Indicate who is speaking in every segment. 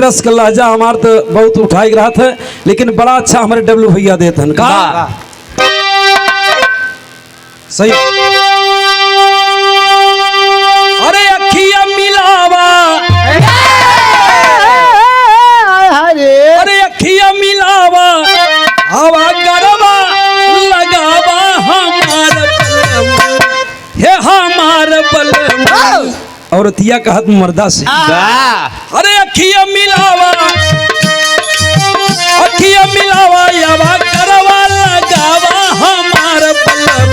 Speaker 1: रस का लहजा हमार तो बहुत उठाई रहा था, लेकिन बड़ा अच्छा हमारे डब्लू भैया देते हैं का सही। अरे अखिया मिलावा, अरे अखिया मिलावा, हवा गरबा लगावा हमार बलम, हे हमार बलम। औरतिया कहत मर्दा से अरे अखिया मिलावा, अखिया मिलावा, हवा गरबा लगावा हमार बलम।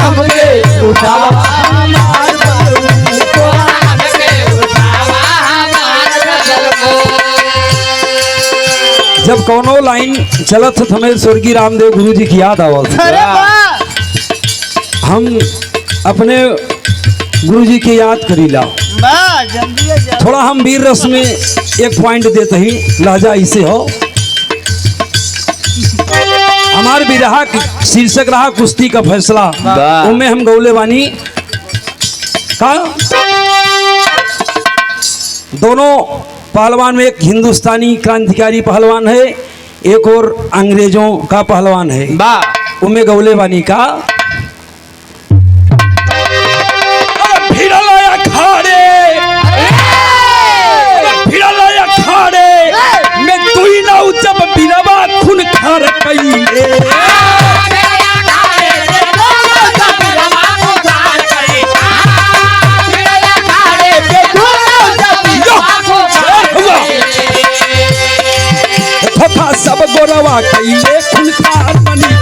Speaker 1: हमके उठावा हमार बलम, कोरा हमके उठावा हमार जब कौनो लाइन चलत तो हमें स्वर्गीय रामदेव गुरु जी की याद आवल। हम अपने गुरु जी की याद करीला। थोड़ा हम वीर रस में एक पॉइंट देते ही लहजा ऐसे हो। हमारे बिरहा शीर्षक रहा कुश्ती का फैसला, उनमें हम गौले वानी का दोनों पहलवान में एक हिंदुस्तानी क्रांतिकारी पहलवान है, एक और अंग्रेजों का पहलवान है। उनमें गौले वानी का सब गोरवा कइले खुनखार बनी,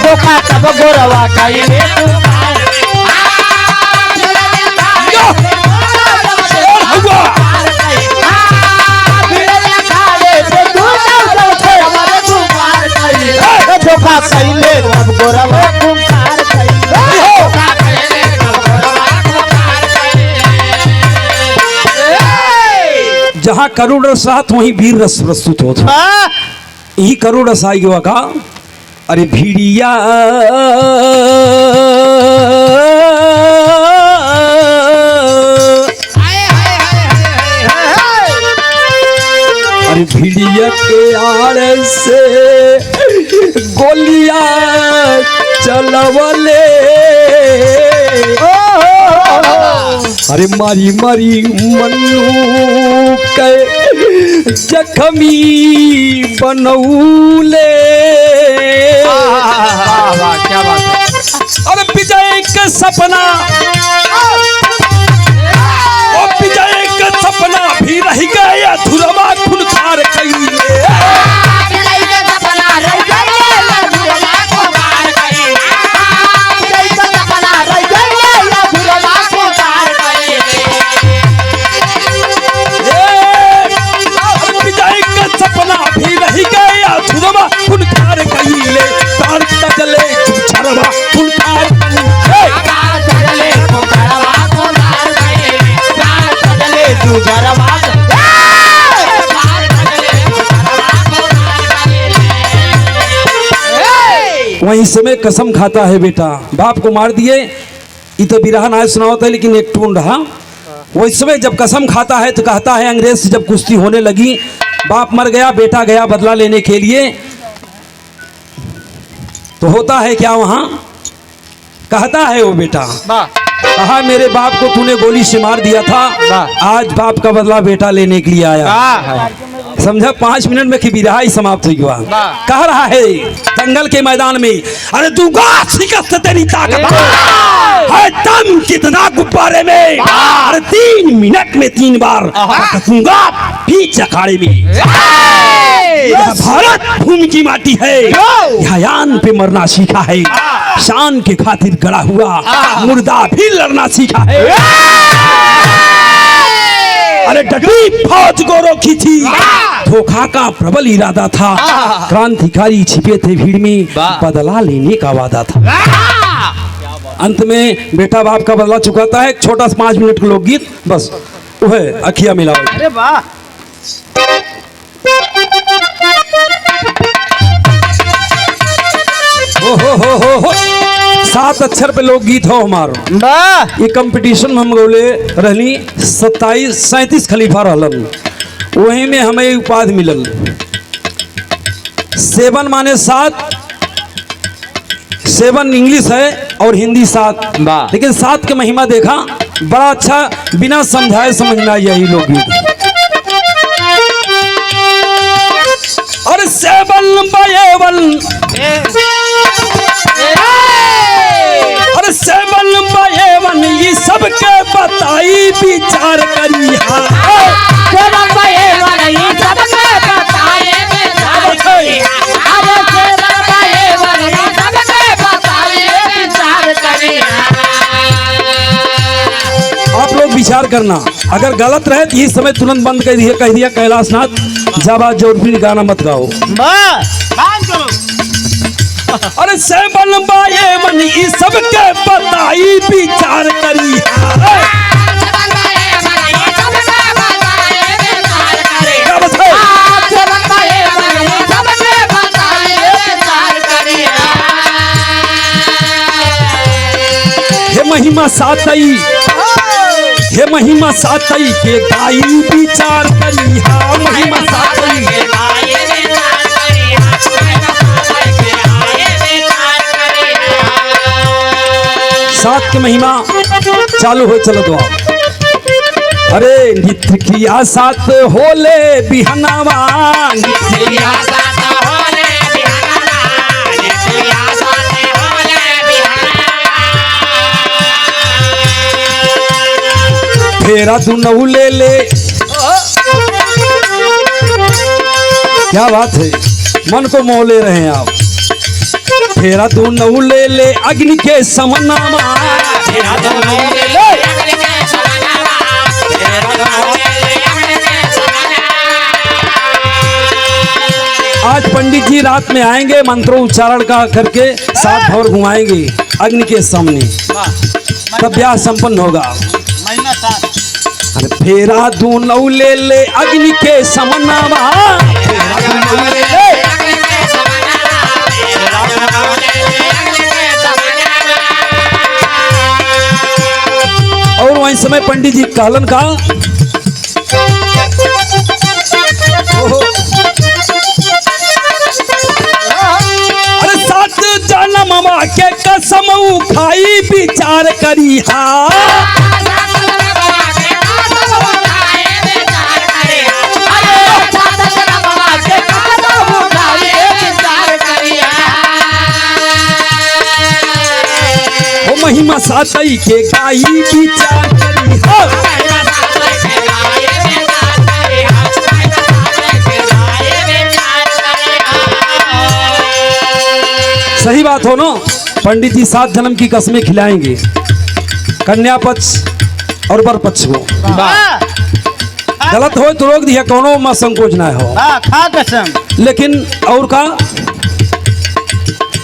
Speaker 1: धोखा सब गोरवा कइले धोखा कइले सब गोरवा खुनखार जहाँ करुण रस रहा वहीं वीर रस प्रस्तुत होता। यही करुण रस आई हुआ का अरे भिड़िया अरे भिड़िया के आड़ से गोलियां चलवले, अरे मारी मारी मनु के जख्मी बनौले। क्या बात है। अरे विजय का सपना, और विजय का सपना भी रह गया धुरवा खुनखार कइले। वहीं समय कसम खाता है बेटा, बाप को मार दिए। ये तो बिरहा ना सुनावत है, लेकिन एक टून रहा। वही समय जब कसम खाता है तो कहता है अंग्रेज से जब कुश्ती होने लगी, बाप मर गया, बेटा गया बदला लेने के लिए। तो होता है क्या वहां, कहता है वो बेटा, कहा मेरे बाप को तूने गोली से मार दिया था, आज बाप का बदला बेटा लेने के लिए आया। समझा 5 मिनट में कि बिरहा ही समाप्त हुआ। कह रहा है दंगल के मैदान में, अरे दूंगा शिकस्त तेरी ताकत है दम कितना गुब्बारे में, अरे 3 मिनट में 3 बार दूंगा बीच अखाड़े में। यह भारत भूमि की माटी है, यहाँ यान पे मरना सीखा है, शान के खातिर गड़ा हुआ मुर्दा भी लड़ना सीखा है। अरे डटी फौज को रोकी थी, धोखा का प्रबल इरादा था, क्रांतिकारी छिपे थे भीड़ में, बदला लेने का वादा था। अंत में बेटा बाप का बदला चुकाता है। एक छोटा सा 5 मिनट का लोकगीत, बस वो है अखिया मिलाओ।
Speaker 2: अरे वाह,
Speaker 1: हो 7 अक्षर पे लोकगीत हो हमारो।
Speaker 2: वाह,
Speaker 1: ये कंपटीशन में हम बोले रहली 37 खलीफा रहलन, वही में हमें उपाधि मिलल। 7 माने 7, 7 इंग्लिश है और हिंदी 7, लेकिन 7 के महिमा देखा बड़ा अच्छा, बिना समझाए समझ में आई यही लोकगीत। और 7 बाय 1, और 7 बाय 1 ये सबके बताई विचार करी। आप लोग विचार करना, अगर गलत रहे तो इस समय तुरंत बंद कर दिया, कह दिया कैलाशनाथ जाबा जोरफिर गाना मत गाओ। अरे 7 बाय 1 ये सबके बताई विचार करी। हे महिमा सातई, हे महिमा सातई के गाई विचार करी। हाँ महिमा सातई, 7 के महिमा चालू हो, चलो दुआ। अरे नित्य किया 7 होले बिहनावा, फेरा दुनऊ ले ले। क्या बात है, मन को मोह ले रहे हैं आप। फेरा दुनऊ ले ले अग्नि के समनामा, आज पंडित जी रात में आएंगे, मंत्रों उच्चारण का करके 7 भवर घुमाएंगे अग्नि के सामने, तब ब्याह संपन्न होगा। अरे फेरा दुनऊ ले ले अग्नि के समनामा, और वही समय पंडित जी कहलन का, अरे 7 जन्म के कसम खाई विचार करी। हाँ महिमा सातई के गाई विचार करी। सही बात हो ना, पंडित जी 7 जन्म की कसमें खिलाएंगे, कन्या पक्ष और वर पक्ष को। गलत हो तो रोक दिया, कोनो में संकोच ना हो,
Speaker 2: खा कसम।
Speaker 1: लेकिन और का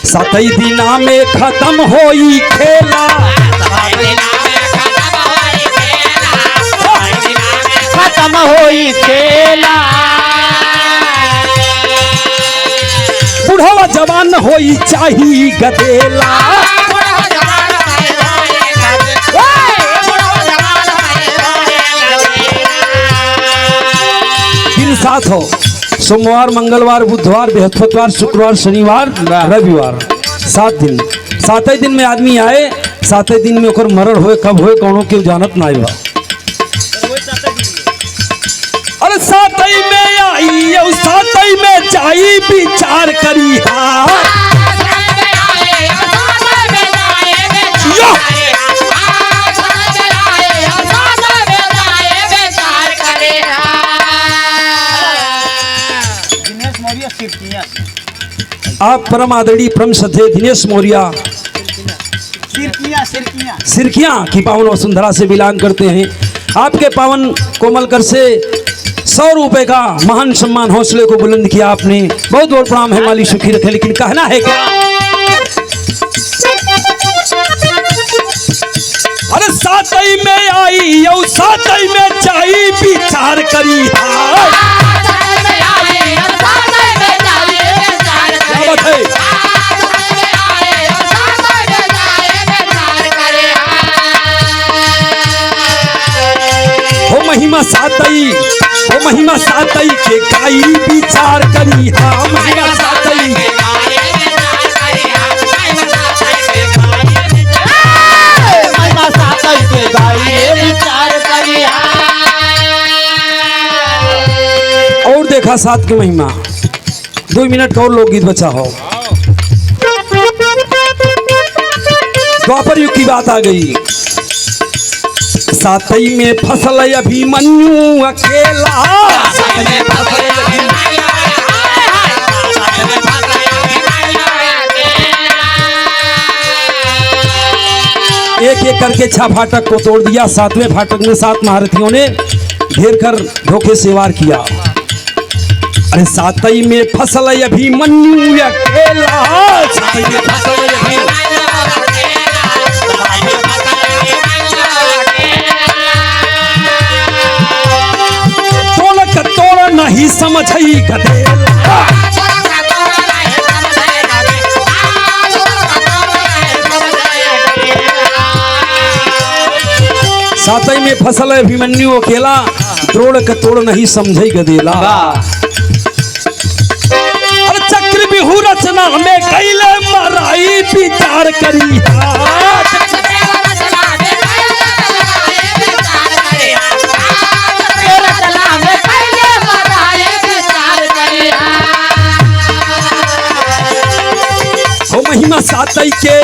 Speaker 1: 7 दिना में खत्म होई खेला,
Speaker 2: खत्म होई खेला,
Speaker 1: बुढ़वा जवान होई चाही गदेला। दिन 7 हो, सोमवार मंगलवार बुधवार बृहस्पतिवार शुक्रवार शनिवार रविवार, 7 दिन। 7 दिन में आदमी आए, 7 दिन में ओकर मरण होए, कब होए कोनो के जानत ना बा। अरे 7 में आई और 7 में जाई विचार करी। हाँ आप परम आदरणीय परम श्रद्धेय दिनेश मौर्य सिरकियां की पावन वसुंधरा से बिलोंग करते हैं। आपके पावन कोमल कर से 100 रुपए का महान सम्मान हौसले को बुलंद किया आपने। बहुत बहुत प्रणाम है, मालिक सुखी रखे। लेकिन कहना है क्या, अरे सातई में आई और सातई में जाई विचार करी महिमा सातई, ओ महिमा सातई के गाई विचार करी हाँ महिमा सातई
Speaker 2: महिमा सातई के गाई विचार करी।
Speaker 1: और देखा सात की महिमा। 2 मिनट का और लोकगीत बचा हो। द्वापर युग की बात आ गई। सातई में फसल अभिमन्यु अकेला, एक एक करके 6 फाटक को तोड़ दिया। 7वें फाटक में 7 महारथियों ने घेर कर धोखे से वार किया। अरे सातई में फसल अभिमन्यु अकेला, सातई में फसल नहीं समझई गदेला। सातई में फसल अभिमन्यु अकेला, द्रोड़ कतोड़ नहीं समझई गदेला। अरे चक्र बिहू रचना में कैले मराई विचार करी महिमा सातई के,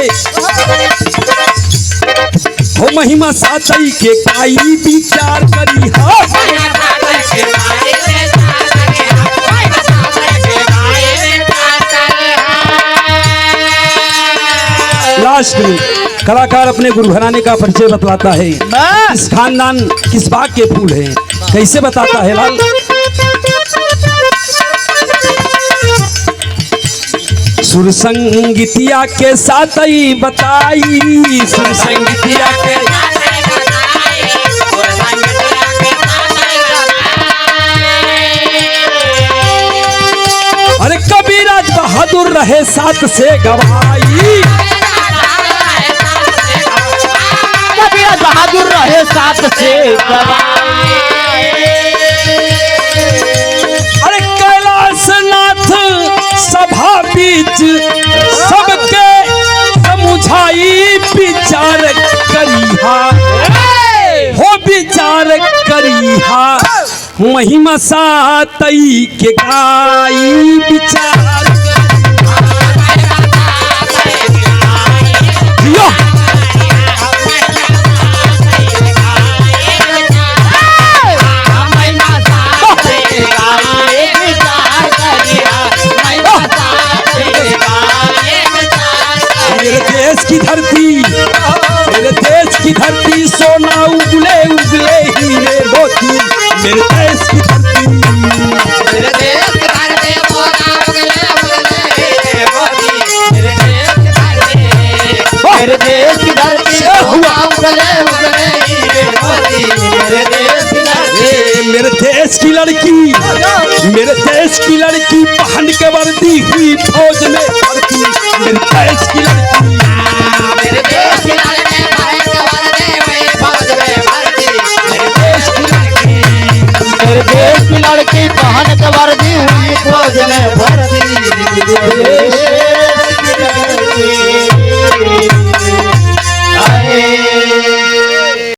Speaker 1: हो महिमा सातई के काई विचार करी हाँ। लास्ट में कलाकार अपने गुरु घराने का परिचय बतलाता है। इस खानदान किस बाग के फूल हैं, कैसे बताता है लाल। सुर संगीतिया के सातई बताई, सुर संगीतिया के अरे कबीराज बहादुर रहे 7 से गवाई,
Speaker 2: कबीराज बहादुर रहे 7 से गवाई।
Speaker 1: अरे कैलाशनाथ सभा बीच सबके समुझाई विचार करिहा, हो विचार करिहा महिमा सातई के गाई विचार करिहा। मेरे देश की धरती, मेरे देश की धरती सोना उगले उगले हीरे मोती, मेरे देश की धरती, मेरे देश की धरती सोना उगले उगले हीरे मोती, मेरे देश की धरती, मेरे देश की धरती सोना उगले उगले हीरे मोती, मेरे देश की धरती। मेरे देश की लड़की, मेरे देश की लड़की पहन के वर्दी हुई फौज में भर्ती, मेरे देश की लड़की, मेरे देश की लड़की पहन के वर्दी हुई फौज में भर्ती, मेरे देश की लड़की,
Speaker 2: मेरे देश की लड़की पहन के वर्दी हुई फौज में भर्ती, मेरे देश की लड़की।